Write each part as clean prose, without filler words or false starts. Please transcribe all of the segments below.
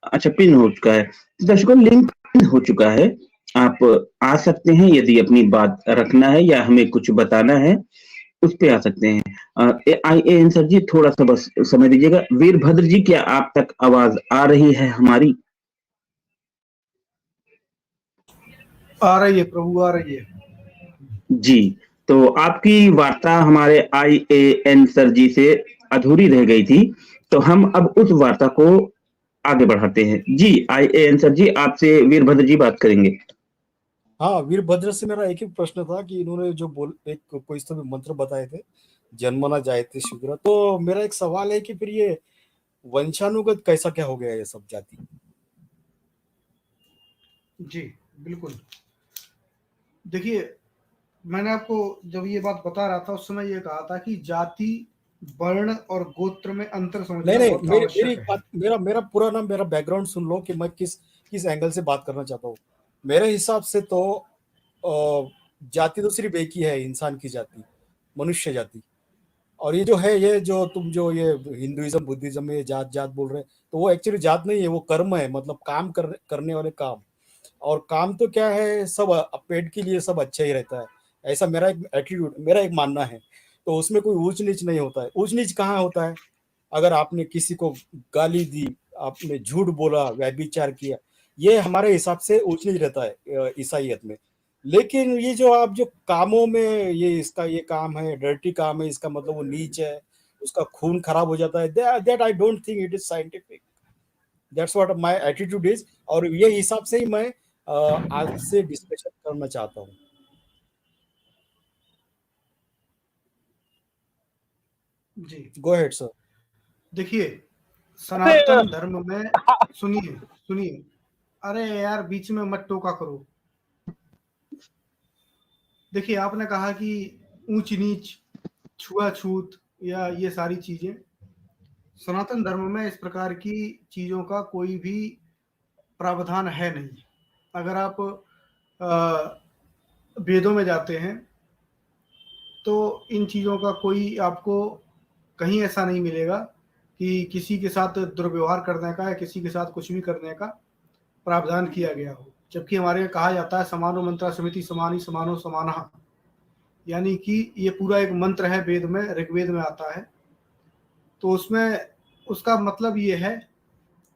अच्छा, पिन हो चुका है। तो दर्शकों, लिंक पिन हो चुका है। आप आ सकते हैं, यदि अपनी बात रखना है या हमें कुछ बताना है, उस पे आ सकते हैं। AIAN सर जी, थोड़ा सा बस समय दीजिएगा। वीरभद्र जी, क्या आप तक आवाज आ रही है हमारी? आ रही है प्रभु, आ रही है। जी, तो आपकी वार्ता हमारे IAN सर जी से अधूरी रह गई थी, तो हम अब उस वार्ता को आगे बढ़ाते हैं। जी, IAN सर जी, आपसे वीरभद्र जी बात करेंगे। हाँ, वीरभद्र से मेरा एक ही प्रश्न था कि इन्होंने जो बोल एक कोई इस तरह मंत्र बताए थे, जन्मना जायते शीघ्र, तो मेरा एक सवाल है कि फिर ये वंशानुगत कैसा क्या हो गया ये सब जाति? जी बिल्कुल। देखिए, मैंने आपको जब ये बात बता रहा था उस समय ये कहा था कि जाति, वर्ण और गोत्र में अंतर नहीं समझना नहीं, बहुत मेरी आवश्यक एक है। बात, मेरा पूरा नाम, मेरा बैकग्राउंड सुन लो कि मैं किस किस एंगल से बात करना चाहता हूँ। मेरे हिसाब से तो जाति तो सिर्फ एक ही है, इंसान की जाति, मनुष्य जाति। और ये जो है, ये जो तुम जो ये हिंदुइज्म बुद्धिज्म में ये जात जात बोल रहे हैं, तो वो एक्चुअली जात नहीं है, वो कर्म है, मतलब काम करने वाले काम। और काम तो क्या है, सब पेट के लिए सब अच्छा ही रहता है, ऐसा मेरा एक एटीट्यूड, मेरा एक मानना है। तो उसमें कोई ऊंच नीच नहीं होता है। ऊंच नीच कहाँ होता है? अगर आपने किसी को गाली दी, आपने झूठ बोला, व्यभिचार किया, ये हमारे हिसाब से ऊंच नीच रहता है ईसाइयत में। लेकिन ये जो आप जो कामों में, ये इसका ये काम है, डर्टी काम है, इसका मतलब वो नीच है, उसका खून खराब हो जाता है, that I don't think it is scientific. That's what my attitude is. और ये हिसाब से ही मैं आपसे डिस्कशन करना चाहता हूँ। जी गो अहेड सर। देखिए, अबे सनातन धर्म में, सुनिए सुनिए, अरे यार बीच में मत टोका करो। देखिए, आपने कहा कि ऊंच नीच, छुआछूत या ये सारी चीजें, सनातन धर्म में इस प्रकार की चीजों का कोई भी प्रावधान है नहीं। अगर आप वेदों में जाते हैं तो इन चीज़ों का कोई आपको कहीं ऐसा नहीं मिलेगा कि किसी के साथ दुर्व्यवहार करने का या किसी के साथ कुछ भी करने का प्रावधान किया गया हो। जबकि हमारे यहाँ कहा जाता है समानो मंत्रा समिति समानी समानो समानः, यानी कि ये पूरा एक मंत्र है, वेद में, ऋग्वेद में आता है। तो उसमें उसका मतलब ये है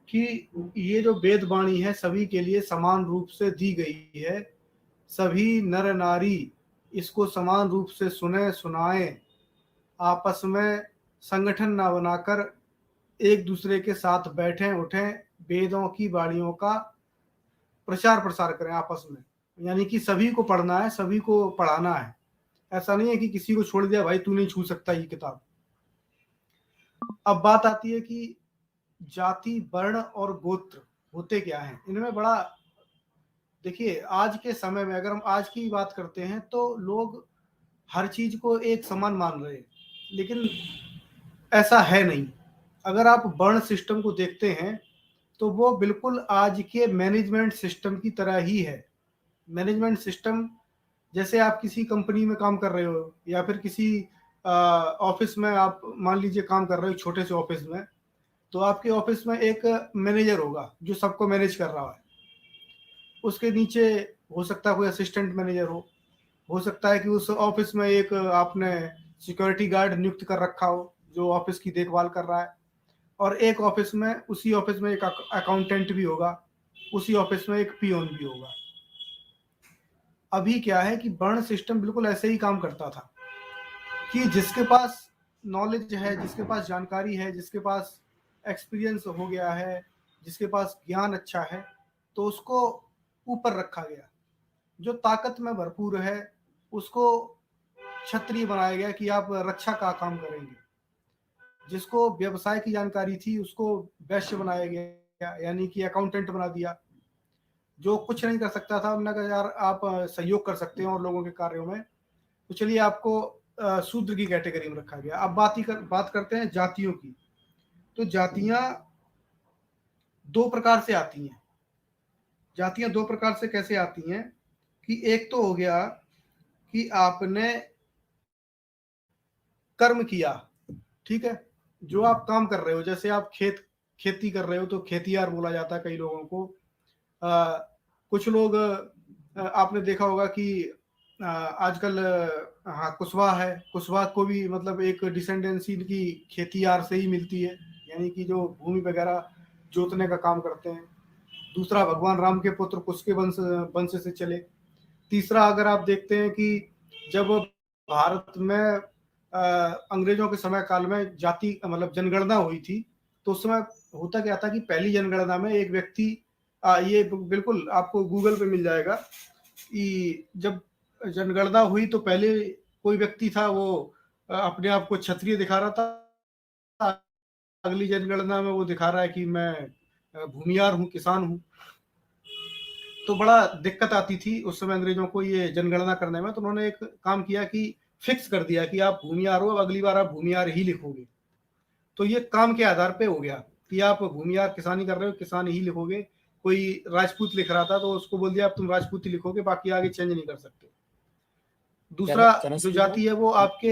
कि ये जो वेद वाणी है सभी के लिए समान रूप से दी गई है। सभी नर नारी इसको समान रूप से सुने सुनाएं, आपस में संगठन ना बनाकर एक दूसरे के साथ बैठें उठें, वेदों की वाणियों का प्रचार प्रसार करें आपस में। यानी कि सभी को पढ़ना है, सभी को पढ़ाना है। ऐसा नहीं है कि किसी को छोड़ दिया, भाई तू नहीं छू सकता ये किताब। अब बात आती है कि जाति, वर्ण और गोत्र होते क्या हैं इनमें। बड़ा देखिए, आज के समय में अगर हम आज की बात करते हैं तो लोग हर चीज को एक समान मान रहे हैं, लेकिन ऐसा है नहीं। अगर आप वर्ण सिस्टम को देखते हैं तो वो बिल्कुल आज के मैनेजमेंट सिस्टम की तरह ही है। मैनेजमेंट सिस्टम, जैसे आप किसी कंपनी में काम कर रहे हो या फिर किसी ऑफिस में आप मान लीजिए काम कर रहे हो, छोटे से ऑफिस में, तो आपके ऑफिस में एक मैनेजर होगा जो सबको मैनेज कर रहा है। उसके नीचे हो सकता है कोई असिस्टेंट मैनेजर हो सकता है कि उस ऑफिस में एक आपने सिक्योरिटी गार्ड नियुक्त कर रखा हो जो ऑफिस की देखभाल कर रहा है, और एक ऑफिस में, उसी ऑफिस में एक अकाउंटेंट भी होगा, उसी ऑफिस में एक पियोन भी होगा। अभी क्या है कि वर्ण सिस्टम बिल्कुल ऐसे ही काम करता था कि जिसके पास नॉलेज है, जिसके पास जानकारी है, जिसके पास एक्सपीरियंस हो गया है, जिसके पास ज्ञान अच्छा है, तो उसको ऊपर रखा गया। जो ताकत में भरपूर है उसको क्षत्रिय बनाया गया कि आप रक्षा का काम करेंगे। जिसको व्यवसाय की जानकारी थी उसको वैश्य बनाया गया, यानी कि अकाउंटेंट बना दिया। जो कुछ नहीं कर सकता था उन्होंने कहा यार आप सहयोग कर सकते हैं और लोगों के कार्यों में, तो चलिए आपको शूद्र की कैटेगरी में रखा गया। अब बात करते हैं जातियों की। तो जातियां दो प्रकार से आती हैं। जातियां दो प्रकार से कैसे आती हैं कि एक तो हो गया कि आपने कर्म किया, ठीक है, जो आप काम कर रहे हो, जैसे आप खेत खेती कर रहे हो तो खेतियार बोला जाता है कई लोगों को। कुछ लोग आपने देखा होगा कि आजकल हाँ कुशवाहा है, कुशवाहा को भी मतलब एक डिसेंडेंसी की खेतियार से ही मिलती है, यानी कि जो भूमि वगैरह जोतने का काम करते हैं। दूसरा भगवान राम के पुत्र कुश के वंश से चले। तीसरा अगर आप देखते हैं कि जब भारत में अंग्रेजों के समय काल में जाति मतलब जनगणना हुई थी, तो उस समय होता क्या था कि पहली जनगणना में एक व्यक्ति ये बिल्कुल आपको गूगल पे मिल जाएगा कि जब जनगणना हुई तो पहले कोई व्यक्ति था वो अपने आप को क्षत्रिय दिखा रहा था, अगली जनगणना में वो दिखा रहा है कि मैं भूमियार हूँ, किसान हूँ। तो बड़ा दिक्कत आती थी उस समय अंग्रेजों को ये जनगणना करने में। तो उन्होंने एक काम किया कि फिक्स कर दिया कि आप भूमियार हो, अब अगली बार आप भूमियार ही लिखोगे। तो ये काम के आधार पे हो गया कि आप भूमियार किसानी कर रहे हो, किसान ही लिखोगे। कोई राजपूत लिख रहा था तो उसको बोल दिया आप तुम राजपूत ही लिखोगे, बाकी आगे चेंज नहीं कर सकते। दूसरा जो जाति है वो आपके,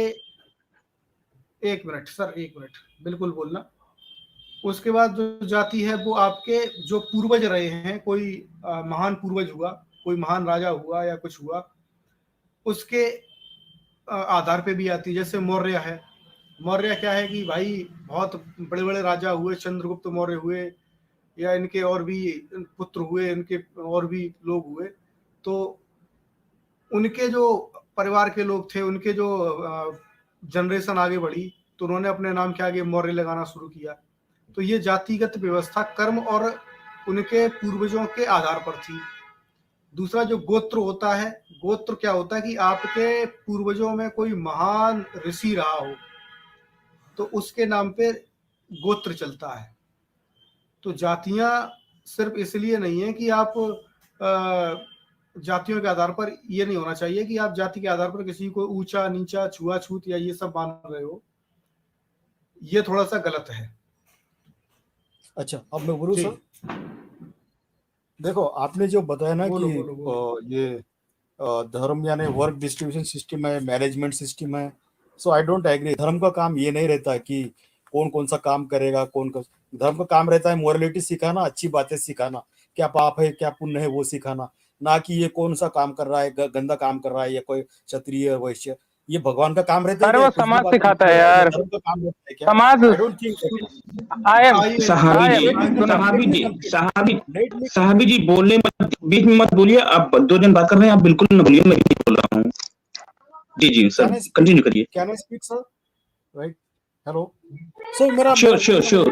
एक मिनट सर, एक मिनट बिल्कुल बोलना। उसके बाद जो जाति है वो आपके जो पूर्वज रहे हैं, कोई महान पूर्वज हुआ, कोई महान राजा हुआ या कुछ हुआ, उसके आधार पे भी आती है। जैसे मौर्य है, मौर्य क्या है कि भाई बहुत बड़े बड़े राजा हुए, चंद्रगुप्त मौर्य हुए या इनके और भी पुत्र हुए, इनके और भी लोग हुए, तो उनके जो परिवार के लोग थे, उनके जो जनरेशन आगे बढ़ी तो उन्होंने अपने नाम के आगे मौर्य लगाना शुरू किया। तो ये जातिगत व्यवस्था कर्म और उनके पूर्वजों के आधार पर थी। दूसरा जो गोत्र होता है, गोत्र क्या होता है कि आपके पूर्वजों में कोई महान ऋषि रहा हो तो उसके नाम पे गोत्र चलता है। तो जातियां सिर्फ इसलिए नहीं है कि आप जातियों के आधार पर, ये नहीं होना चाहिए कि आप जाति के आधार पर किसी को ऊंचा नीचा छुआछूत या ये सब मान रहे हो, ये थोड़ा सा गलत है। अच्छा, अब मैं बोलूं सर। देखो आपने जो बताया ना कि ये धर्म यानी वर्क डिस्ट्रीब्यूशन सिस्टम है, मैनेजमेंट सिस्टम है, सो आई डोंट एग्री। धर्म का काम ये नहीं रहता कि कौन कौन सा काम करेगा, धर्म का काम रहता है मोरालिटी सिखाना, अच्छी बातें सिखाना, क्या पाप है क्या पुण्य है वो सिखाना, ना कि ये कौन सा काम कर रहा है, गंदा काम कर रहा है या कोई क्षत्रिय वैश्य, ये भगवान का काम रहता है। वो समाज सिखाता है यार, धर्म का काम रहता है क्या? समाज। I don't think. साहबी जी बोलने मत, बीच में मत बोलिए। आप 2 जन बात कर रहे हैं, आप बिल्कुल न बोलिए, मैं नहीं बोल रहा हूँ। जी सर कंटिन्यू करिए। Can I speak sir? Right, hello. So मेरा श्योर।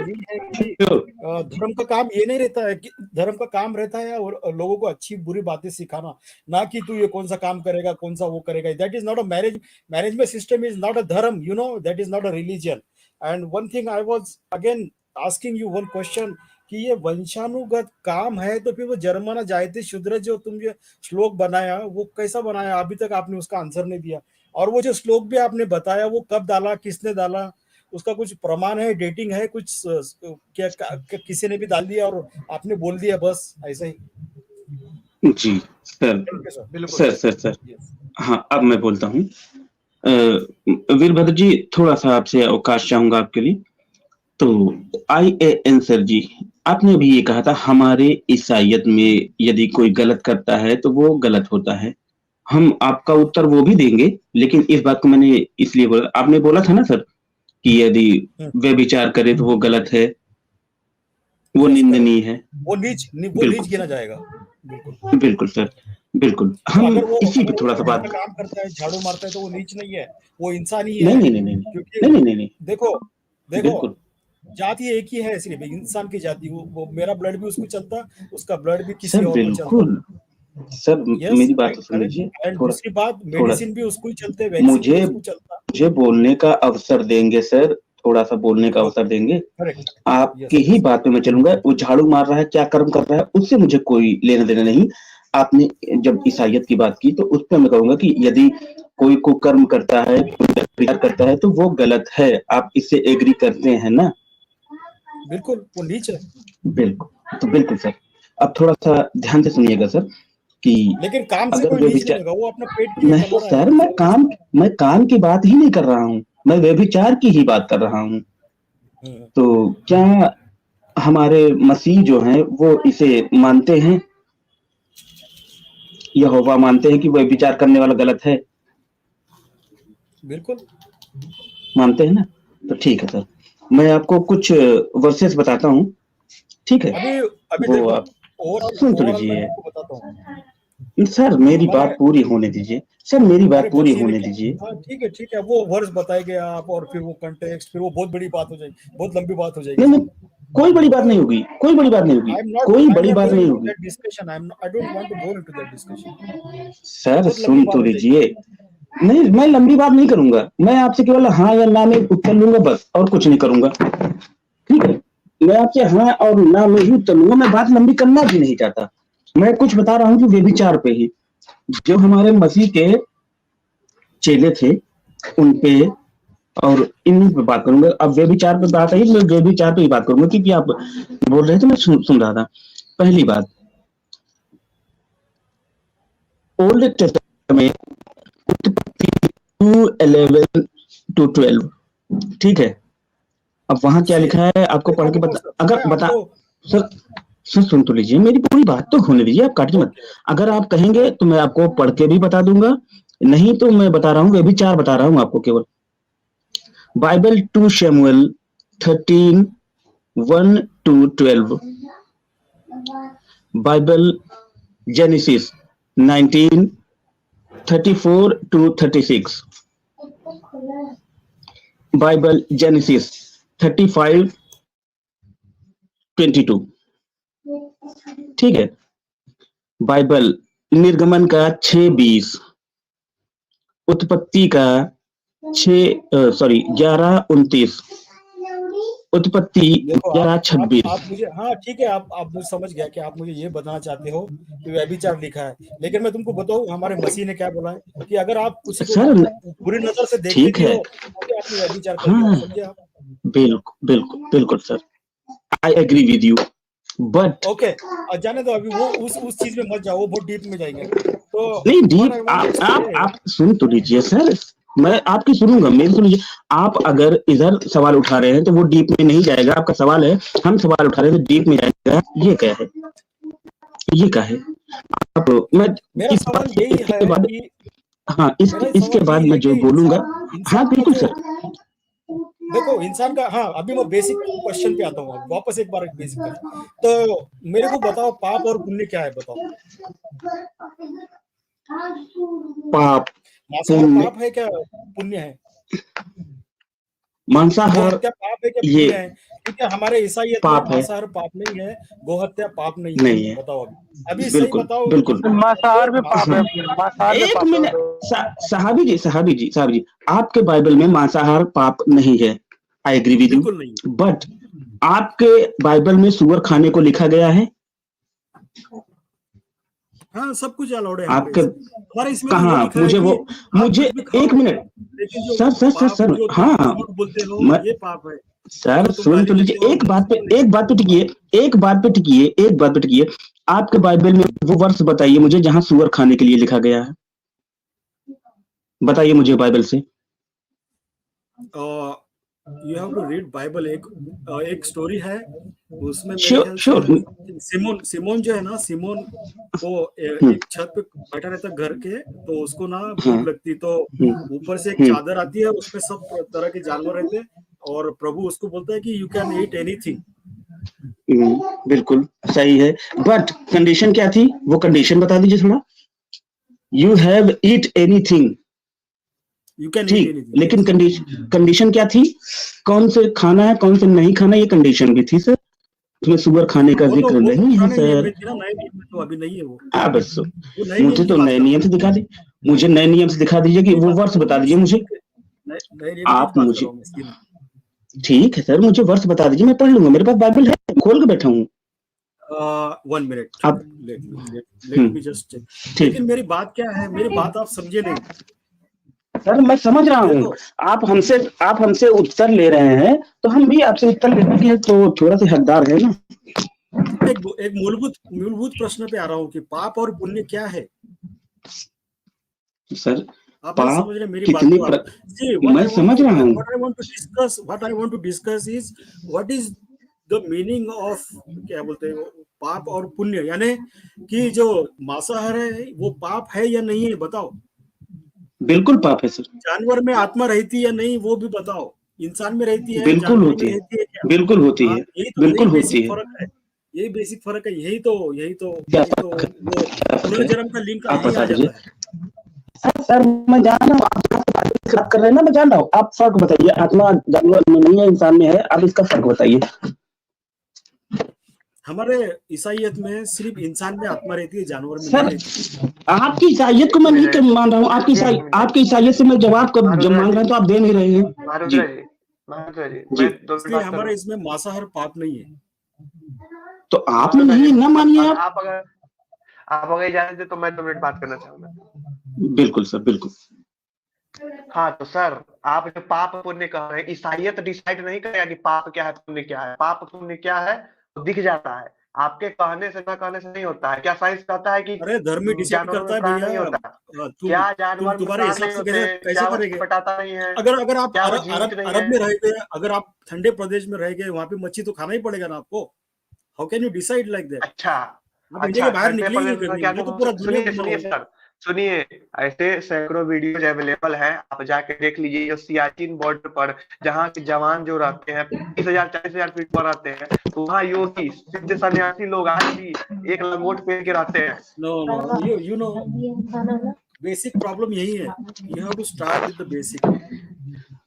धर्म का काम ये नहीं रहता है कि धर्म का काम रहता है और लोगों को अच्छी बुरी बातें सिखाना, ना कि तू ये कौन सा काम करेगा, कौन सा वो करेगा। That is not a management system, is not a dharma, you know, that is not a religion. And one thing I was again asking you one question कि ये वंशानुगत काम है तो फिर वो जर्मना जायते शूद्र जो तुम जो श्लोक बनाया वो कैसा बनाया? अभी तक आपने उसका आंसर नहीं दिया। और वो जो श्लोक भी आपने बताया वो कब डाला, किसने डाला, उसका कुछ प्रमाण है, डेटिंग है कुछ? क्या किसी ने भी डाल दिया और आपने बोल दिया बस ऐसा ही? जी सर। हाँ, अब मैं बोलता हूँ। वीरभद्र जी, थोड़ा सा आपसे अवकाश चाहूंगा आपके लिए। तो IAN सर जी, आपने अभी ये कहा था हमारे ईसाइयत में यदि कोई गलत करता है तो वो गलत होता है। हम आपका उत्तर वो भी देंगे, लेकिन इस बात को मैंने इसलिए बोला, आपने बोला था ना सर कि यदि वे विचार करे तो वो गलत है, वो निंदनीय है, वो नीच गिना जाएगा। बिल्कुल सर, बिल्कुल। हम इसी पे थोड़ा सा बात, काम करता है, झाड़ू मारता है तो वो नीच नहीं है, वो इंसान ही है। नहीं। देखो जाति एक ही है, सिर्फ इंसान की जाति। वो मेरा ब्लड भी उसको चलता, उसका ब्लड भी किसी और को चलता। सर मेरी बात तो सुनिए। दूसरी बात, मेडिसिन भी उसको ही चलते, मुझे बोलने का अवसर देंगे सर, थोड़ा सा बोलने का अवसर देंगे। आपकी ही बात पे मैं चलूंगा। वो झाड़ू मार रहा है, क्या कर्म कर रहा है, उससे मुझे कोई लेना देना नहीं। आपने जब ईसाइयत की बात की तो उस पर मैं कहूंगा कि यदि कोई कुकर्म करता है, विचार करता है तो वो गलत है। आप इससे एग्री करते हैं ना? बिल्कुल, वो नीच है। बिल्कुल, तो बिल्कुल सर। अब थोड़ा सा ध्यान से सुनिएगा सर कि लेकिन काम से कोई नीच नहीं होगा, वो अपना पेट के लिए नहीं सर, मैं काम की बात ही नहीं कर रहा हूँ, मैं व्यभिचार की ही बात कर रहा हूँ। तो क्या हमारे मसीह जो हैं वो इसे मानते हैं, यहोवा मानते हैं कि वह विचार करने वाला गलत है, बिल्कुल। मानते हैं ना? तो ठीक है सर, मैं आपको कुछ वर्सेस बताता हूँ, ठीक है? अभी अभी वो देखो, आप सुन तो ओवरऑल मैं लीजिए तुमको बताता हूँ। सर, मेरी हमारे बात पूरी होने दीजिए सर, मेरी बात हमारे पूरी मसीह ने होने क्या, दीजिए। हाँ ठीक है, वो वर्ड्स बताएंगे आप, और फिर वो कंटेक्स्ट, फिर वो बहुत बड़ी बात हो जाएगी, बहुत लंबी बात हो जाएगी नहीं फिर। नहीं, कोई बड़ी बात नहीं तो होगी, कोई बड़ी बात नहीं होगी, कोई आई एम बड़ी नॉट बात गोइंग नहीं इनटू होगी that discussion, I don't want to go into that discussion. Sir, बहुत लंबी सुन तो बात हो जाएगी। लीजिए। नहीं, मैं लंबी बात नहीं करूंगा, मैं आपसे केवल हाँ या ना में उत्तर लूंगा बस, और कुछ नहीं करूंगा, ठीक है? मैं आपसे हाँ और ना में ही उत्तर लूंगा, मैं बात लंबी करना भी नहीं चाहता। मैं कुछ बता रहा हूँ कि व्यभिचार पे ही, जो हमारे मसीह के चेले थे उन पे और इन पे बात करूंगा। अब व्यभिचार पे बात आई, मैं व्यभिचार पे ही बात करूंगा, क्योंकि आप बोल रहे थे, मैं सुन रहा था। पहली बात, ओल्ड टेस्टामेंट 2:11-12, ठीक है? अब वहां क्या सी लिखा है आपको पढ़ के देखो बता, सर, मैं अगर बता आपको, सर, सर सुन तो लीजिए, मेरी पूरी बात तो होने दीजिए, आप काटिए मत। ओके अगर आप कहेंगे ओके तो मैं आपको पढ़ के भी बता दूंगा, नहीं तो मैं बता रहा हूँ, व्यभिचार बता रहा हूँ आपको केवल। बाइबल 2 शमूएल 13:1-12, बाइबल जेनेसिस 19:34-36, बाइबल जेनेसिस 35:22, ठीक है? बाइबल निर्गमन का 6:20, उत्पत्ति का 11:29, उत्पत्ति देखो, आप 11:26। आप मुझे, हाँ ठीक है, आप मुझे समझ गया कि आप मुझे ये बताना चाहते हो कि व्यभिचार लिखा है, लेकिन मैं तुमको बताऊं हमारे मसीह ने क्या बोला है, कि अगर आप किसी को सर बुरी नजर से देखते ठीक भी है, हो तो आपने व्यभिचार कर लिया, हाँ, समझे आप? बिल्कुल बिल्कुल बिल्कुल sir, I agree with you, but okay, और जाने दो, अभी वो उस चीज में मत जाओ, वो बहुत डीप में जाएंगे। तो नहीं what I deep, want to say, आप सुन तो लीजिए सर, मैं आपकी सुनूंगा, मेरी सुनिए। आप अगर इधर सवाल उठा रहे हैं तो वो डीप में नहीं जाएगा, आपका सवाल है, हम सवाल उठा रहे हैं तो डीप में जाएगा, ये क्या है, ये क्या है? आप मैं मेरा इस सवाल बात यही इसके है बाद, कि हाँ, मेरा इसके सवाल बाद यही मैं है जो कि बोलूंगा, हाँ इंसान का बिल्कुल जो, सर, देखो इंसान का, हाँ अभी मैं बेसिक क्वेश्चन पे आता हूँ, वापस एक बार बेसिक क्वेश्चन, तो मेरे को बताओ, पाप और पुण्य क्या है, बताओ। पाप मांसाहार पुण्य, पाप है क्या पुण्य है? गो मांसाहार हत्या पाप है क्या ये पुण्य है? क्योंकि हमारे ईसाईयत में पाप है, मांसाहार पाप नहीं है, गो हत्या पाप नहीं है, नहीं है, बताओ अभी, अभी सही बिल्कुल बताओ। बिल्कुल। मांसाहार में पाप है, हाँ, मांसाहार में एक पाप है मिनट, साहबी जी, आपके बाइबल में मांसाहार पाप नहीं है, आई एग्री विद यू, बिल्कुल नहीं। बट आपके बाइबल में सुअर खाने को लिखा गया है? हाँ सब कुछ अलाउड है आपके हमारे इसमें तो ये कहा, लिखा है मुझे कि वो, आप मुझे कुछ भी एक खाओ, मिनट, लेकिन जो पाप, सर, जो तुम हाँ, झूठ बोलते हो मैं, ये पाप है, सर जो तुम सुन गाली तो देते लीजिए, हो ये नहीं। एक बात पे टिकिए, एक बात पे टिकिए, आपके बाइबल में वो वर्ष बताइए मुझे जहां सुअर खाने के लिए लिखा गया है, बताइए मुझे बाइबल से। You have to read Bible, एक स्टोरी है, उसमें मेरे श्योर ख्याल से श्योर, सिमोन सिमोन जो है ना, सिमोन वो हम्म, एक छत पे बैठा रहता घर के, तो उसको ना हाँ, भूख लगती, तो हम्म, ऊपर से एक हम्म, चादर आती है, उसमें सब तरह के जानवर रहते हैं, और प्रभु उसको बोलता है कि यू कैन ईट एनीथिंग। बिल्कुल सही है, बट कंडीशन क्या थी, वो कंडीशन बता दीजिए थोड़ा। You have eat anything, you can eat ठीक, एनीथिंग, लेकिन यस। कंडीशन क्या थी, कौन से खाना है कौन से नहीं खाना, ये कंडीशन भी थी सर, उसमें सुअर खाने का जिक्र वो तो नहीं है पुराने नियम सर। में थी ना, नए नियम में तो अभी नहीं है वो बस वो नए मुझे नियम की तो बात नए कर रहा नियम हूँ, से दिखा दी, मुझे नए नियम से दिखा दीजिए कि की वो बात वर्ष कर रहा बता हूँ, दीजिए मुझे, नए नियम की आप बात कर मुझे, रहा हूँ मैं। ठीक है सर, मुझे वर्ष बता दीजिए, मैं पढ़ लूंगा, मेरे पास बाइबल है, खोल के बैठा हूँ। 1 मिनट, आप लेट मी जस्ट चेक। ठीक, लेकिन मेरी बात क्या है, मेरी बात आप समझे नहीं। सर मैं समझ रहा हूँ, देखो, आप हमसे उत्तर ले रहे हैं, तो हम भी आपसे उत्तर लेंगे, तो थोड़ा सा हकदार है ना। एक मूलभूत मूलभूत प्रश्न पे आ रहा हूँ कि पाप और पुण्य क्या है, सर आप नहीं पाप समझ रहे मेरी बात कितनी को आप। See, मैं समझ रहा हूँ, what I want to discuss is what is the meaning of क्या बोलते हैं वो, पाप और पुण्य, यानी कि जो मांसाहार है वो पाप है या नहीं है बताओ। बिल्कुल पाप है सर, जानवर में आत्मा रहती है या नहीं वो भी बताओ। इंसान में रहती है, बिल्कुल जानवर में होती है, रहती है क्या? बिल्कुल होती हाँ, है, यही बिल्कुल बेसिक होती है। फर्क है, यही बेसिक फर्क है, क्या यही तो वो फर्क है पुनर्जन्म का लिंक आप यही बता आ दीजिए। जाता है। सर मैं जान रहा हूँ आप बात कर रहे हैं ना, मैं जान रहा हूँ, आप फर्क बताइए, आत्मा जानवर में नहीं है, इंसान में है, आप इसका फर्क बताइए। हमारे ईसाइयत में सिर्फ इंसान में आत्मा रहती है, जानवर में नहीं सर रहती। आपकी ईसाइयत को एक मैं नहीं मिनट, मान रहा हूँ, आपकी ईसाइयत से मैं जवाब जब महारुद्रा मांग रहा हूँ तो आप दे नहीं रहे हैं। जी महारुद्रा जी, महारुद्रा जी, जी, मैं 2 मिनट इसलिए बात कर रहा हमारे हूँ। इसमें मांसाहार पाप नहीं है। तो आप में महारुद्रा जी, नहीं है ना मानिए आप। आप अगर इजाजत दे तो मैं 2 मिनट बात करना चाहूंगा। बिल्कुल सर, बिल्कुल। हाँ तो सर, आप जो पाप पुण्य कह रहे हैं, ईसाइयत डिसाइड नहीं करेगा कि पाप क्या है पुण्य क्या है। पाप पुण्य क्या है तो दिख जाता है, आपके कहने से ना कहने से नहीं होता है। क्या साइंस कहता है कि अरे धर्म ही डिसाइड जानवरों करता में है प्राण भैया। नहीं होता? तुम क्या जानवर में तुम्हारे प्राण हिसाब नहीं से होते कैसे हैं? कैसे क्या वो करेंगे? छटपटाता नहीं है? अगर आप क्या वो अरब जीवित अरब नहीं अरब है? में रह गए, अगर आप ठंडे प्रदेश में रह गए, वहां पे मच्छी तो खाना ही पड़ेगा ना आपको। How can you decide like that? अच्छा, आप इंडिया अच्छा, के बाहर ठंडे निकले ही नहीं प्रदेश में कभी। क्या मैं तो तुम पूरा दुनिया सुनिए घुमा सुनिए हूँ। सर, सुनिए। ऐसे सैकड़ों वीडियोज अवेलेबल हैं, आप जाके देख लीजिए। जो सियाचिन बॉर्डर पर जहाँ के जवान जो रहते हैं 30,000 40,000 फीट पर रहते हैं, तो वहाँ योगी सिद्ध सन्यासी लोग आज भी एक लंगोट पहन के रहते हैं। No no, you know basic problem यही है। You have to start with the basic.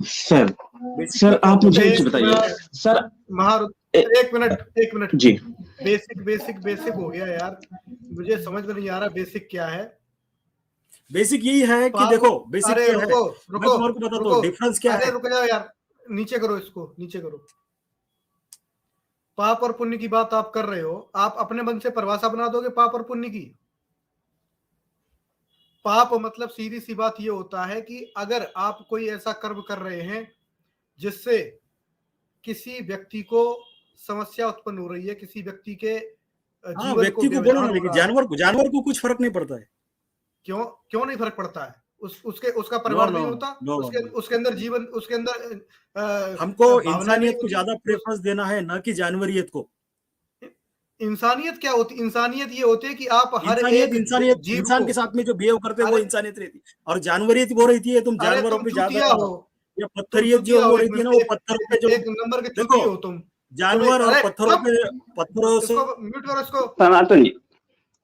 Sir basic में सर आप प्रॉब्लम मुझे है। एक चीज बताइए सर। एक मिनट। जी बेसिक हो गया यार, मुझे समझ में नहीं आ रहा बेसिक क्या है। बेसिक यही है कि पाप, देखो बेसिक अरे क्या है, रुको मैं रुको तुम्हारे को बताता रुको, हूँ डिफरेंस क्या अरे है। रुक जाओ यार, नीचे करो इसको, नीचे करो। पाप और पुण्य की बात आप कर रहे हो, आप अपने मन से परिभाषा बना दोगे पाप और पुण्य की। पाप मतलब सीधी सी बात ये होता है कि अगर आप कोई ऐसा कर्म कर रहे हैं जिससे किसी व्यक्ति को समस्या उत्पन्न हो रही है, किसी व्यक्ति के हाँ, जीवन को व्यक्ति को बोलो व्यवधान ना, हो लेकिन रहा है। जानवर को कुछ फर्क नहीं पड़ता है। क्यों क्यों नहीं फर्क पड़ता है? उसका नो परिवार नो नहीं होता, नो उसके नो, उसके अंदर जीवन, उसके अंदर हमको भावनाएं नहीं इंसानियत को होती। ज्यादा प्रेफरेंस देना है, न कि जानवरियत को। इंसानियत क्या होती? इंसानियत ये होती है कि आप हर इंसानियत एक इंसानियत जीव इंसान को, के साथ में जो बिहेव करते हैं वो अरे इंसानियत रहती है, और जानवरियत वो रहती है तुम अरे जानवरों तुम पे ज्यादा, चूतिया हो, या तुम पत्थरियत जो चूतिया हो, वो एक रहती है ना, मिनट, वो पत्थरों पे जो एक नंबर के चूती देखो हो तुम। तुम्हें जानवर और अरे पत्थरों चुप, पे, पत्थरों से। इसको म्यूट करो इसको। सनातन जी,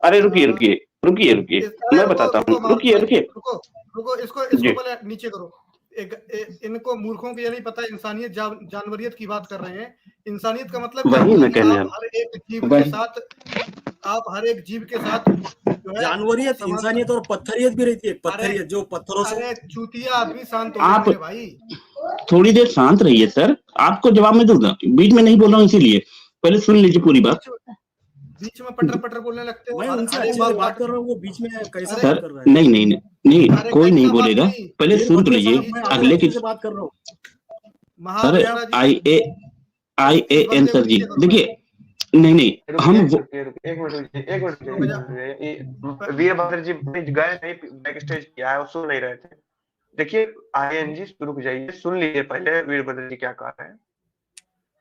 अरे रुकिए हाँ, रुकिए रुकिए रुकिए, अरे मैं रुको बताता हूँ, रुको रुकिए महाराज, रुकिए। रुको रुको, इसको जी इसको पहले नीचे करो। इनको मूर्खों को ये नहीं पता इंसानियत जानवरियत की बात कर रहे हैं। इंसानियत का मतलब क्या वही होता है मैं कि कहने आप हर एक जीव के वही साथ, आप हर एक जीव के साथ जो है जानवरियत समानता। इंसानियत और पत्थरियत भी रहती है, अरे पत्थरियत जो पत्थरों से। अरे चूतिया आदमी शांत हो जा आप मेरे भाई। थोड़ी देर शांत रहिए सर, आपको जवाब मैं दूंगा, बीच में नहीं बोल रहा हूँ इसीलिए, पहले सुन लीजिए पूरी बात। बीच में पटर पटर बोलने लगते हो, मैं हर उनसे हर एक अच्छे से बात बात काट। कर रहा हूँ, वो बीच में कैसा अरे बात सर कर रहा है। नहीं नहीं नहीं, नहीं अरे कोई नहीं कैसा बात बोलेगा, नहीं, पहले सुन तो वीरभद्र लीजिए साहब, मैं आपसे अगले की। अच्छे से बात कर रहा हूँ। सर महारुद्रा जी, आई ए इस एन बंदे को सर जी नीचे करो पहले। देखिए, नहीं नहीं हम रुकिए वो, रुकिए रुकिए, एक मिनट रुकिए, एक मिनट रुक जा। रुकिए। वीरभद्र जी गए नहीं, बैक स्टेज किया है, वो सुन नहीं रहे थे। देखिए आईएनजी, रुक जाइए, सुन लीजिए पहले वीरभद्र जी क्या कह रहे हैं।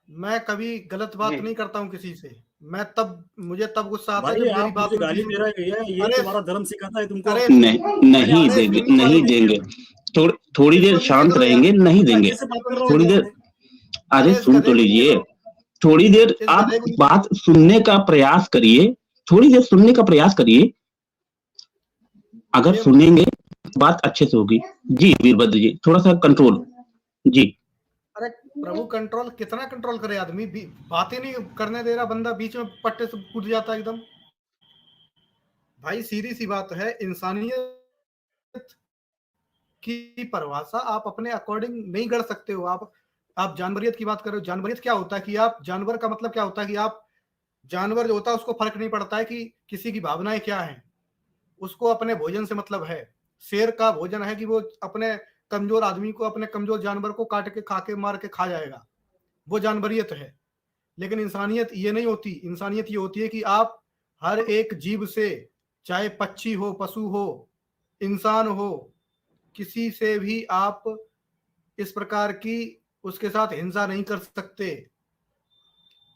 मैं कभी गलत बात जी नहीं करता हूँ किसी से। मैं तब, मुझे तब गुस्सा आता है भाई जब मेरी आप बात मुझे में गाली बीच में। दे रहे हैं, ये अरे तुम्हारा धर्म सिखाता है तुमको। अरे नहीं नहीं आप देंगे, सुनने नहीं वालों, देंगे, थोड़ी देर इसको नीचे शांत करो यार, रहेंगे, नहीं मैं देंगे, अच्छे से बात इसको कर रहा हूँ नीचे थोड़ी करो। देर। अरे अरे इस सुन तो गधे को नीचे लीजिए, करो, थोड़ी देर इस आप गधे को नीचे। बात सुनने का प्रयास करिए, थोड़ी देर सुनने का प्रयास करिए, अगर ये सुनेंगे बात अच्छे से होगी। जी वीरभद्र जी, थोड़ा सा कंट्रोल। जी अरे प्रभु, कंट्रोल कितना कंट्रोल करे आदमी, बात ही नहीं करने दे रहा बंदा, बीच में पट्टे से कूद जाता है एकदम। भाई सीधी सी बात है, इंसानियत की परिभाषा आप अपने अकॉर्डिंग नहीं कर सकते हो। आप जानवरियत की बात कर रहे हो। जानवरियत क्या होता है कि आप जानवर का मतलब क्या होता है कि आप, जानवर जो होता है उसको फर्क नहीं पड़ता है कि किसी की भावनाएं क्या हैं, उसको अपने भोजन से मतलब है। शेर का भोजन है कि वो अपने कमजोर आदमी को, अपने कमजोर जानवर को काट के खा के मार के खा जाएगा, वो जानवरियत है। लेकिन इंसानियत ये नहीं होती। इंसानियत ये होती है कि आप हर एक जीव से, चाहे पक्षी हो, पशु हो, इंसान हो, किसी से भी आप इस प्रकार की उसके साथ हिंसा नहीं कर सकते।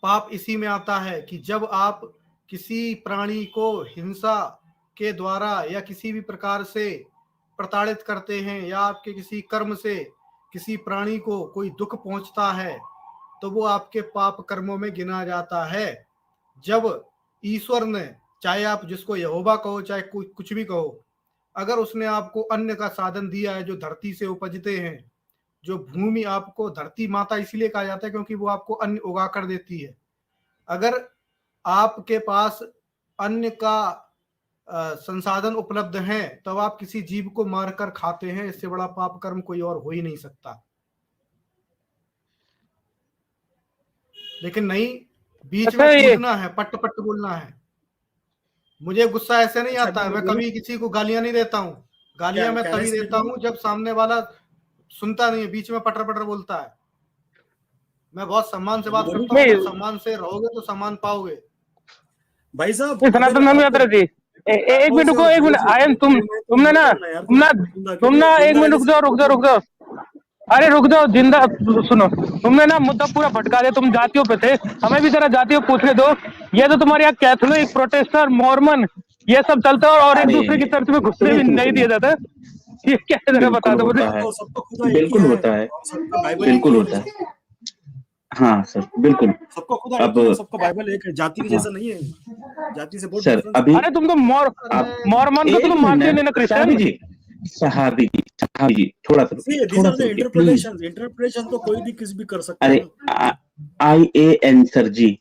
पाप इसी में आता है कि जब आप किसी प्राणी को हिंसा के द्वारा या किसी भी प्रकार से प्रताड़ित करते हैं, या आपके किसी कर्म से किसी प्राणी को कोई दुख पहुंचता है, तो वो आपके पाप कर्मों में गिना जाता है। जब ईश्वर ने, चाहे आप जिसको यहोवा कहो चाहे कुछ भी कहो, अगर उसने आपको अन्न का साधन दिया है जो धरती से उपजते हैं, जो भूमि, आपको धरती माता इसलिए कहा जाता है क्योंकि वो आपको अन्न उगा कर देती है। अगर आपके पास अन्न का संसाधन उपलब्ध है तब आप किसी जीव को मारकर खाते हैं, इससे बड़ा पाप कर्म कोई और हो ही नहीं सकता। लेकिन नहीं, बीच में कूदना है, पट पट बोलना है। मुझे गुस्सा ऐसे नहीं आता है, मैं कभी किसी को गालियां नहीं देता हूँ। गालियां मैं तभी देता हूँ जब सामने वाला सुनता नहीं है, बीच में पटर पटर बोलता है। मैं बहुत सम्मान से बात करता हूँ, सम्मान से रहोगे तो सम्मान पाओगे। भाई साहब सनातन धर्म यात्रा जी, एक मिनट रुको, एक मिनट। आयन तुमने ना एक मिनट रुक जाओ। अरे रुक जाओ, जिंदा सुनो, तुमने ना मुद्दा पूरा भटका दिया। तुम जातियों पे थे, हमें भी जरा जातियों पूछने दो। ये तो तुम्हारे यहाँ कैथोलिक, प्रोटेस्टेंट, मॉर्मन ये सब चलता है और एक दूसरे की चर्च में घुसने भी नहीं दिया जाता। ये कैसे जगह बता दो मुझे। बिल्कुल होता है, बिल्कुल होता है। हाँ सर, बिल्कुल। सबको खुदा अब सबका बाइबल एक है, जाति के जैसा नहीं है, जाति से बहुत सर अभी अरे तुम तो मॉर्मन को तुम मानते नहीं ना, क्रिश्चियन। सहाबी जी थोड़ा सा इंटरप्रिटेशन तो कोई भी किसी भी कर सकता है। अरे IAN सर जी,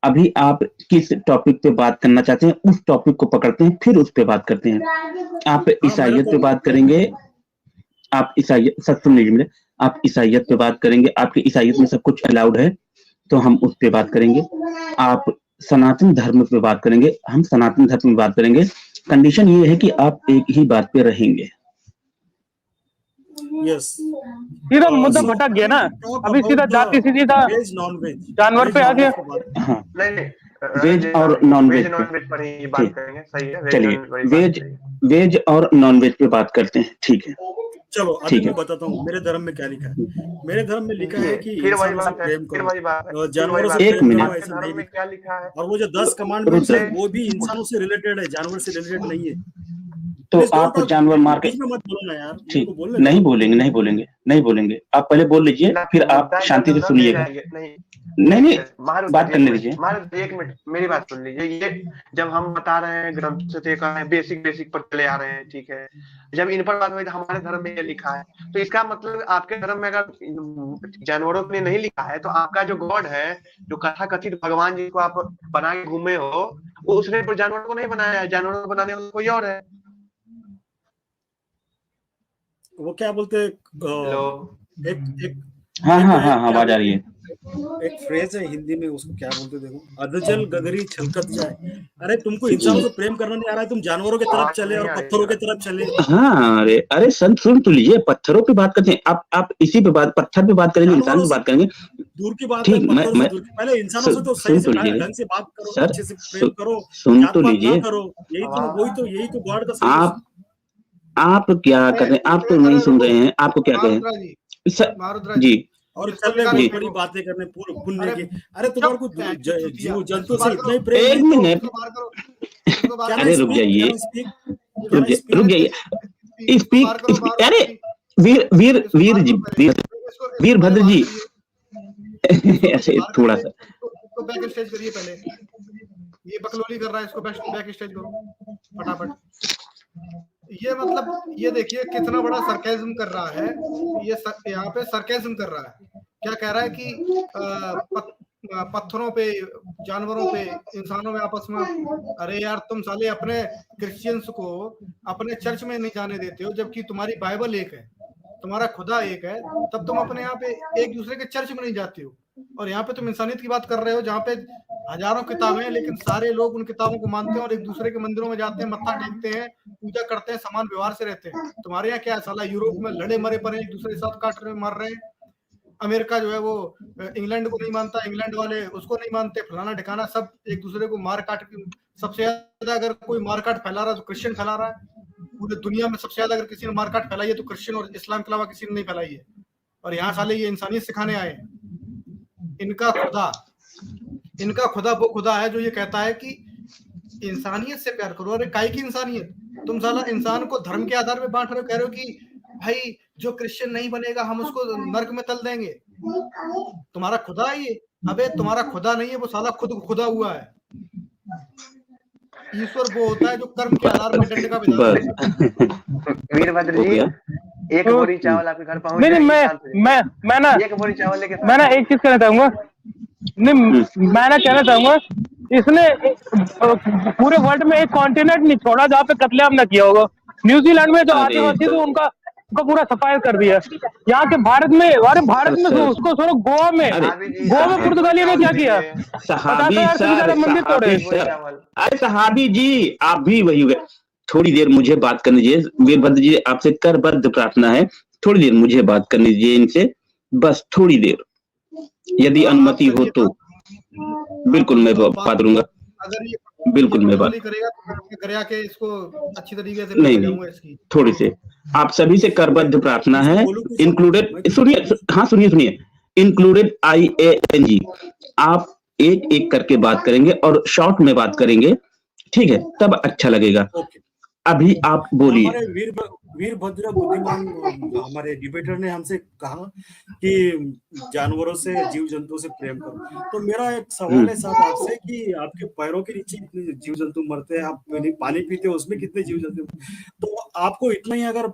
अभी आप किस टॉपिक पे बात करना चाहते हैं उस टॉपिक को पकड़ते हैं, फिर उस पे बात करते हैं। आप ईसाइयत पे बात करेंगे, आप ईसाइयत, सच सुन लीजिए मेरे, आप ईसाइयत पे बात करेंगे, आपके ईसाइयत में सब कुछ अलाउड है तो हम उस पे बात करेंगे। आप सनातन धर्म पे बात करेंगे, हम सनातन धर्म में बात करेंगे। कंडीशन ये है कि आप एक ही बात पे रहेंगे। यस, सीधा मुद्दा भटक गया ना, अभी सीधा जाति से सीधा जानवर पे आ गया। हाँ, वेज और नॉन वेज पर ही बात करेंगे, सही है। चलिए वेज और नॉन वेज पे बात करते हैं, ठीक है। चलो अभी मैं बताता हूँ मेरे धर्म में क्या लिखा है। मेरे धर्म में लिखा है कि इंसानों से प्रेम करो, जानवरों से प्रेम करो, ऐसा नहीं लिखा है। और वो जो 10 कमांडमेंट्स है वो भी इंसानों से रिलेटेड है, जानवर से रिलेटेड नहीं है। तो आप जानवर मार के मत बोलना यार, ठीक, नहीं बोलेंगे। आप पहले बोल लीजिए, फिर आप शांति से सुनिएगा। नहीं बात करने दीजिए। एक मिनट मेरी बात सुन लीजिए। ये जब हम बता रहे हैं ग्रंथ से बेसिक पर चले आ रहे हैं, ठीक है। जब इन पर बात हुई तो हमारे धर्म में ये लिखा है, तो इसका मतलब आपके धर्म में अगर जानवरों के लिए नहीं लिखा है तो आपका जो गॉड है, जो कथा कथित भगवान जी को आप बना के घूमे हो, वो उसने जानवरों को नहीं बनाया है, जानवरों को बनाने वाला कोई और है। वो क्या बोलते हैं, हाँ आवाज आ रही है। एक फ्रेज है हिंदी में, उसको क्या बोलते, देखो, अधजल गगरी छलकत जाए। अरे तुमको इंसानों से प्रेम करना नहीं आ रहा है, तुम जानवरों की तरफ चले और पत्थरों की तरफ चले। हाँ अरे संत सुन तो लीजिए, पत्थरों पे बात करते हैं। आप इसी पे बात, पत्थर पे बात करेंगे, इंसान पे बात करेंगे, दूर की बात ठीक। मैं पहले इंसानों से तो सही से ढंग से बात करो, अच्छे से प्रेम करो, सुन तो लीजिए। यही तो गॉड का। आप क्या कर रहे हैं? आप तो नहीं सुन रहे हैं, आपको क्या कहें जी। और चलने में बड़ी बातें करने पूरे पुण्य की। अरे तुम्हारे को जीव जंतु से इतना ही प्रेम। एक मिनट, अरे रुक जाइए। स्पीक। अरे वीरभद्र जी ऐसे थोड़ा सा बैक स्टेज करिए पहले। ये बकलोली कर रहा है, इसको बैक स्टेज करो फटाफट। ये मतलब ये देखिए कितना बड़ा सरकाज़म कर रहा है। ये यहाँ पे सरकाज़म कर रहा है। क्या कह रहा है कि पत्थरों पे, जानवरों पे, इंसानों में आपस में। अरे यार तुम साले अपने क्रिश्चियंस को अपने चर्च में नहीं जाने देते हो, जबकि तुम्हारी बाइबल एक है, तुम्हारा खुदा एक है, तब तुम अपने यहाँ पे एक दूसरे के चर्च में नहीं जाते हो। और यहाँ पे तुम इंसानियत की बात कर रहे हो, जहाँ पे हजारों किताबें हैं, लेकिन सारे लोग उन किताबों को मानते हैं और एक दूसरे के मंदिरों में जाते हैं, मत्था टेकते हैं, पूजा करते हैं, समान व्यवहार से रहते हैं। तुम्हारे यहाँ क्या है, साला यूरोप में लड़े मरे पड़े, एक दूसरे के साथ काट रहे मर रहे हैं। अमेरिका जो है वो इंग्लैंड को नहीं मानता, इंग्लैंड वाले उसको नहीं मानते, फलाना ठिकाना, सब एक दूसरे को मार काट। सबसे ज्यादा अगर कोई मार काट फैला रहा है तो क्रिश्चियन फैला रहा है पूरे दुनिया में। सबसे ज्यादा अगर किसी ने मार काट फैलाई है तो क्रिश्चियन और इस्लाम के अलावा किसी ने नहीं फैलाई है। और यहाँ साले ये इंसानियत सिखाने आए हैं। इनका खुदा इनका खुदा वो खुदा है जो ये कहता है कि इंसानियत से प्यार करो। अरे काहे की इंसानियत? तुम साला इंसान को धर्म के आधार पे बांट रहे हो, कह रहे हो कि भाई जो क्रिश्चियन नहीं बनेगा हम उसको नर्क में तल देंगे। तुम्हारा खुदा है ये? अबे तुम्हारा खुदा नहीं है, वो साला खुद खुदा हुआ है। ईश्वर वो होता है जो कर्म के आधार पर दंड का विधान करता है। वीरभद्र हो जी, गया। एक बोरी चावल आपके घर पहुंच नहीं जाएगी मैं शाम से। मैं ना एक बोरी चावल लेके मैं ना एक चीज कहना चाहूंगा। नहीं मैं ना कहना चाहूंगा, इसने पूरे वर्ल्ड में एक कॉन्टिनेंट नहीं छोड़ा जहाँ पे कत्लेआम ना किया होगा। न्यूजीलैंड में जो अरे आदिवासी थे सर, उनका पूरा सफाया कर दिया। यहाँ के भारत में, अरे भारत में सर, उसको छोड़ो, गोवा में अरे पुर्तगालियों ने क्या किया? सहाबी 50,000 से भी ज्यादा सर, मंदिर तोड़े। सहाबी सर, अरे सहाबी जी आप भी वही हो गए। थोड़ी देर मुझे बात करने दीजिए वीरभद्र जी, आपसे करबद्ध प्रार्थना है, थोड़ी देर मुझे बात करने दीजिए इनसे, बस थोड़ी देर, यदि अनुमति हो तो। बिल्कुल मैं बात करूंगा, अगर ये बिल्कुल मैं बात करेगा तो करेगा के इसको अच्छी तरीके से नहीं बताऊंगा नहीं इसकी। थोड़ी से आप सभी से करबद्ध प्रार्थना है, इंक्लूडेड, सुनिए, हाँ सुनिए, इंक्लूडेड IANG। आप एक एक करके बात करेंगे और शॉर्ट में बात करेंगे, ठीक है, तब अच्छा लगेगा। अभी आप बोलिए। हमारे वीरभद्र बुद्धिमान हमारे डिबेटर ने हमसे कहा कि जानवरों से, जीव जंतु से प्रेम करो। तो मेरा एक सवाल है साहब आपसे कि आपके पैरों के नीचे कितने जीव जंतु मरते हैं, आप पानी पीते हो उसमें कितने जीव जंतु, तो आपको इतना ही अगर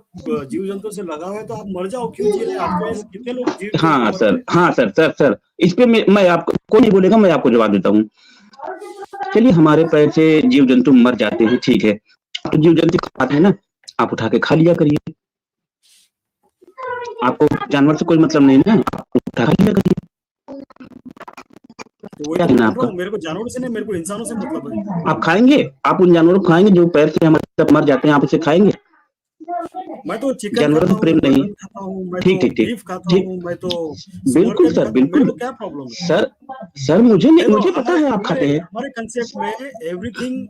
जीव जंतु से लगाव है तो आप मर जाओ, क्यों जी रहे? आपको कितने लोग जीव जंतु हाँ सर, हाँ सर, इस पे मैं आपको, कोई नहीं बोलेगा, मैं आपको जवाब देता हूँ। चलिए हमारे पैर से जीव जंतु मर जाते हैं, ठीक है, तो जीव जंतु खाते हैं ना, आप उठा के खा लिया करिए, आपको जानवर से कोई मतलब नहीं ना, आप उठा खा लिया करिए। तो क्या कहना आपका? मेरे को जानवरों से नहीं, मेरे को इंसानों से मतलब है। आप खाएंगे, आप उन जानवरों को खाएंगे जो पैर से हमारे मर जाते हैं, आप उसे खाएंगे? मैं तो चिकन जानवरों से प्रेम नहीं। ठीक ठीक ठीक ठीक, मैं तो बिल्कुल सर, बिल्कुल। क्या प्रॉब्लम है सर मुझे पता है आप खाते हैं। हमारे कंसेप्ट में everything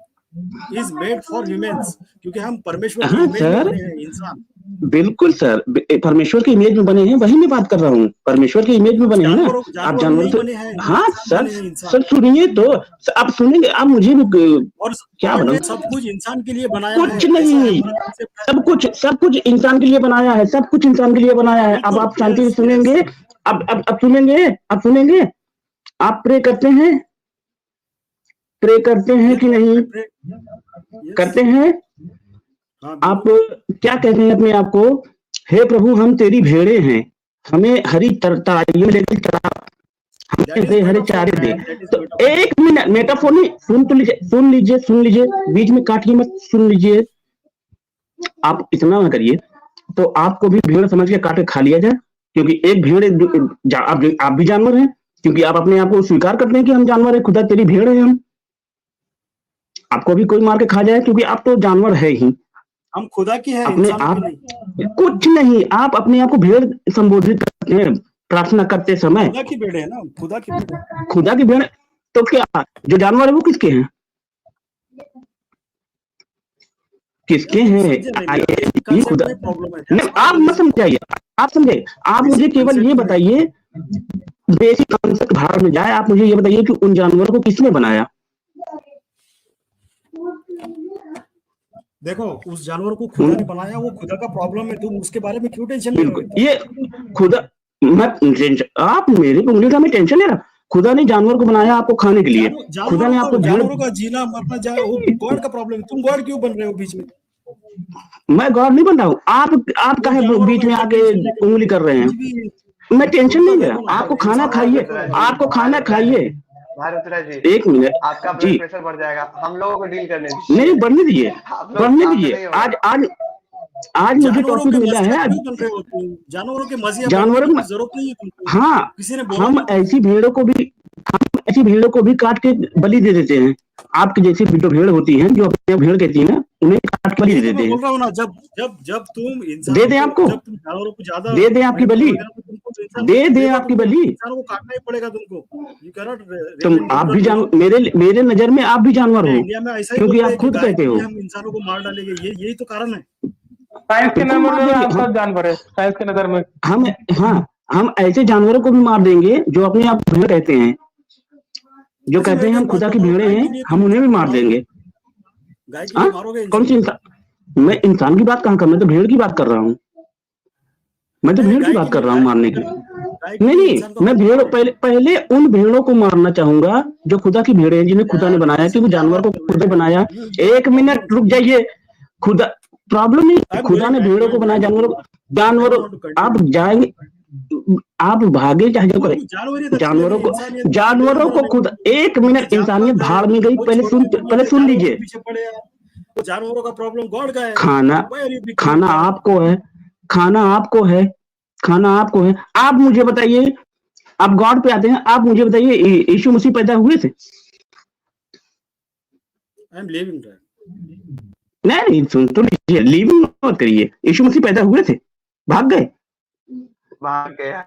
is made for humans, क्योंकि हम परमेश्वर हाँ की इमेज में बने हैं इंसान। बिल्कुल सर, परमेश्वर की इमेज में बने हैं, वही मैं बात कर रहा हूँ, परमेश्वर की इमेज में बने हैं ना आप जानवर से। हाँ सर सुनिए तो, आप सुनेंगे, आप मुझे भी और क्या बनाऊं? सब कुछ इंसान के लिए बनाया कुछ नहीं, सब कुछ इंसान के लिए बनाया है, सब कुछ इंसान के लिए बनाया है। अब आप शांति से सुनेंगे, अब सुनेंगे, आप प्रे करते हैं कि नहीं करते हैं? आप क्या कहते हैं अपने आप को? हे प्रभु हम तेरी भेड़े हैं, हमें हरी तराइयों में लेकर चला, हमें हरे चारे दे। तो एक मिनट, मेटाफोर नहीं, सुन लीजिए, बीच में काटिए मत, सुन लीजिए। आप इतना ना करिए तो आपको भी भेड़ समझ के काट के खा लिया जाए, क्योंकि एक भेड़ आप भी जानवर हैं, क्योंकि आप अपने आप को स्वीकार करते हैं कि हम जानवर है, खुदा तेरी भेड़ है हम। आपको भी कोई मार के खा जाए, क्योंकि आप तो जानवर है ही, हम खुदा की है, अपने आप कुछ नहीं, आप अपने आप को भेड़ संबोधित करते हैं प्रार्थना करते समय। खुदा की भेड़ है ना, खुदा की भेड़। तो क्या जो जानवर है वो किसके हैं? किसके हैं? खुदा नहीं, आप मत समझाइए, आप समझे, आप मुझे केवल ये बताइए, बेसिक कॉन्सेप्ट बाहर में जाए, आप मुझे ये बताइए कि उन जानवरों को किसने बनाया? देखो, उस जानवर को खुदा ने बनाया, वो खुदा का प्रॉब्लम है, तुम उसके बारे में क्यों टेंशन ले रहे हो? ये खुदा, आप मेरे को उंगली का मैं टेंशन ले रहा? खुदा ने जानवर को बनाया आपको खाने के लिए, खुदा ने आपको जानवरों का जीना मरना जाए, वो गॉड का प्रॉब्लम है, तुम गॉड क्यों बन रहे हो बीच में? मैं गॉड नहीं बन रहा हूँ, आप काहे बीच में आके उंगली कर रहे हैं? मैं टेंशन नहीं ले रहा, आपको खाना खाइए, भारतराज जी एक मिनट, आपका ब्लड प्रेशर बढ़ जाएगा, हम लोगों को डील करने दीजिए। नहीं बढ़ने दीजिए। आज मुझे टॉपिक मिला है, जानवरों के मज़े, जानवरों की जरूरत नहीं है। हाँ, हम ऐसी भेड़ों को भी काट के बलि दे देते हैं। आपकी जैसी भेड़ होती हैं जो अपने भेड़ कहती है ना, उन्हें काट के बलि दे देते हैं। बोल रहा हूँ ना, जब तुम इंसान दे दें आपको, जानवरों को ज्यादा दे दें आपकी बलि, दे दें आपकी बलि, इंसानों को काटना ही पड़ेगा तुमको। तुम आप भी जानवर, मेरे नजर में आप भी जानवर हो, इंडिया में ऐसा ही क्योंकि आप खुद कहते हो हम इंसानों को मार डालेंगे, यही तो कारण है। साइंस के नजर में जानवर है, साइंस के नजर में हम ऐसे जानवरों को भी मार देंगे जो अपने आप भेड़ कहते हैं, जो कहते हैं हम खुदा की भेड़े हैं, हम उन्हें भी मार देंगे। गाय के लिए मारोगे? कौन सी इंसान? मैं इंसान की बात कहाँ कर, मैं तो भेड़ की बात कर रहा हूँ। मैं तो भेड़ की बात कर रहा हूँ मारने की। नहीं, मैं भेड़ पहले उन भेड़ों को मारना चाहूंगा जो खुदा की भेड़े हैं, जिन्हें खुदा ने बनाया, क्योंकि जानवर को खुदा बनाया। 1 मिनट रुक जाइए। खुदा प्रॉब्लम नहीं, खुदा ने भेड़ों को बनाया, जानवरों आप जाएंगे, आप भागे चाहे जो करें, जानवरों को खुदा। 1 मिनट, इंसानियत भाड़ में गई। पहले सुन लीजिए। जानवरों का प्रॉब्लम गॉड का है। खाना आपको है, खाना आपको है, खाना आपको है। आप मुझे बताइए, आप गॉड पे आते हैं, आप मुझे बताइए यीशु मसीह पैदा हुए थे? I am living that. नहीं, सुन तो लीजिए, लिविंग मत करिए। यीशु मसीह पैदा हुए थे? भाग गए? भाग गया।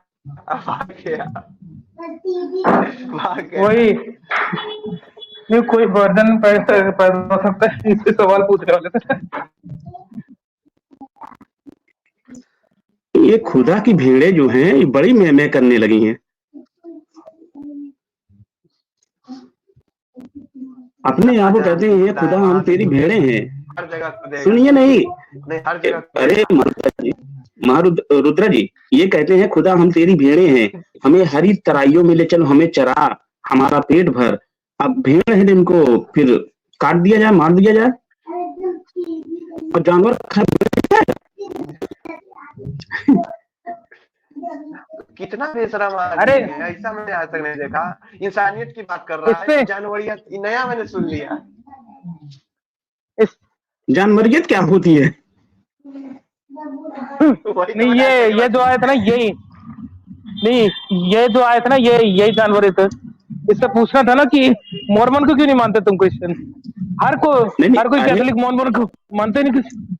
वही नहीं, कोई वर्जन पैदा हो सकता है, इससे सवाल पूछने वाले थे। ये खुदा की भेड़े जो हैं, ये बड़ी मैं करने लगी हैं। अपने आप को कहते हैं ये खुदा, हम तेरी भेड़े हैं। हर जगह सुनिए, नहीं हर जगह। अरे रुद्रा जी, ये कहते हैं खुदा हम तेरी भेड़े हैं, हमें हरी तराइयों में ले चल, हमें चरा, हमारा पेट भर। अब भेड़ है, इनको फिर काट दिया जाए, मार दिया जाए, और जानवर खा कितना बेशरम आदमी अरे है, ऐसा मैंने आज तक नहीं देखा। इंसानियत की बात कर रहा है, जानवरियत नया मैंने सुन लिया। जानवरियत क्या होती है? नहीं, ये जो आया था ना, यही नहीं, ये जो आया था ना, यही जानवरियत। इससे पूछना था ना कि मॉर्मन को क्यों नहीं मानते तुम क्रिश्चियन? हर कोई कैथोलिक मॉर्मन को मानते नहीं किसी।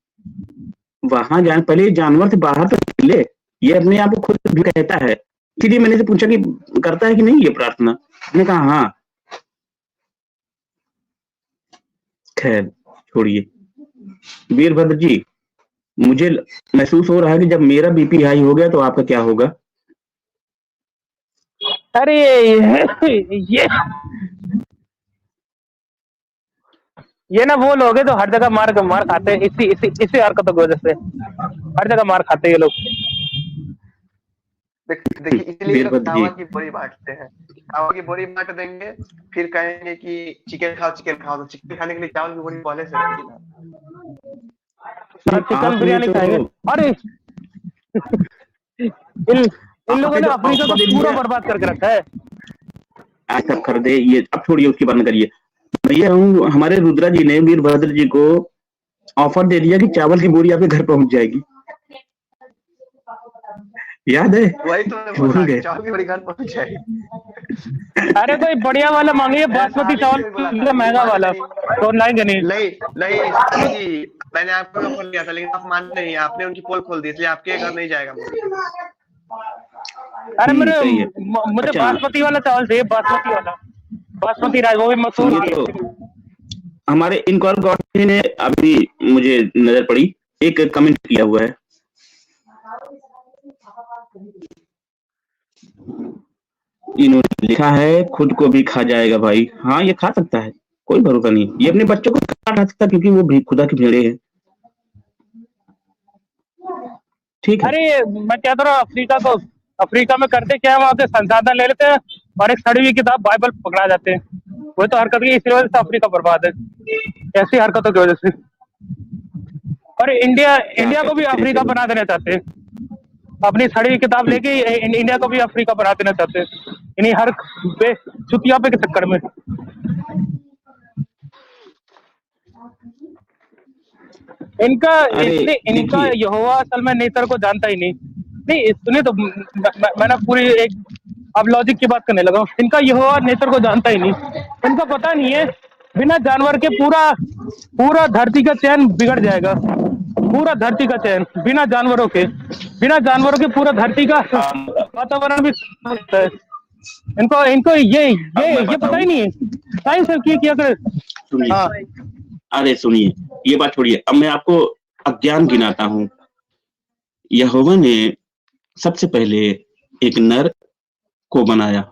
वहां जान, पहले जानवर से बाहर तो निकले। ये अपने आप को खुद भी कहता है, इसलिए मैंने से पूछा कि करता है कि नहीं ये प्रार्थना। मैंने कहा हाँ। खैर छोड़िए। वीरभद्र जी, मुझे महसूस हो रहा है कि जब मेरा बीपी हाई हो गया तो आपका क्या होगा? अरे ये ना वो लोग हैं जो हर जगह मार खाते हैं, इसी हरकतों की वजह से हर जगह मार खाते हैं ये लोग। देखिए, इसलिए लोग चावल की बोरी बांटते हैं। चावल की बोरी बांट देंगे, फिर कहेंगे कि चिकन खाओ। तो चिकन खाने के लिए चावल की बोरी पहले से रखी ना। चिकन बिरयानी खाएंगे। अरे इन लोगों ने अफ्रीका को पूरा बर्बाद करके रखा है। ऐसा कर दे ये, अब छोड़िए, उसकी बात न करिए भैया। हमारे रुद्रा जी ने वीरभद्र जी को ऑफर दे दिया कि चावल की बोरी आपके घर पहुंच जाएगी, याद है? वही तो बोल गए, चावल की बोरी घर पहुंच जाएगी। अरे कोई बढ़िया वाला मांगिए, बासमती चावल, महंगा वाला, तो लाएंगे नहीं। नहीं, मैंने आपको ऑफर दिया था, लेकिन आप मान नहीं, आपने उनकी पोल खोल दी, इसलिए आपके घर नहीं जाएगा। अरे मुझे बासमती वाला चावल चाहिए, बासमती राइस, वो भी मशहूर। तो हमारे इनकॉर गॉड ने अभी मुझे नजर पड़ी, एक कमेंट किया हुआ है। इन्होंने लिखा है खुद को भी खा जाएगा भाई। हाँ, ये खा सकता है, कोई भरोसा नहीं। ये अपने बच्चों को खा सकता है, क्योंकि वो भी खुदा की भेड़े हैं। ठीक है। अरे मैं कहता रहा, अफ्रीका में करते क्या, वहां से संसाधन ले लेते हैं और एक सड़ी हुई किताब बाइबल पकड़ा जाते हैं। वो तो हरकत की, इसी वजह से अफ्रीका बर्बाद है, ऐसी हरकतों की वजह से। और इंडिया को भी अफ्रीका बना देना चाहते हैं, अपनी सड़ी हुई किताब लेके इंडिया को भी अफ्रीका बना देना चाहते हैं, इन्हीं हर चुतिया पे के चक्कर में। इनका यहोवा असल में नेचर को जानता ही नहीं। सुनिए तो, मैंने पूरी एक अब लॉजिक की बात करने लगा। इनका यहोवा नेचर को जानता ही नहीं, इनको पता नहीं है बिना जानवर के पूरा धरती का चयन बिगड़ जाएगा। पूरा धरती का चयन बिना जानवरों के पूरा धरती का वातावरण भी होता है। इनको ये पता ही नहीं है, साइंस क्या करे। हाँ, अरे सुनिए, ये बात छोड़िए, अब मैं आपको अज्ञान गिनाता हूँ। यहोवा ने सबसे पहले एक नर को बनाया,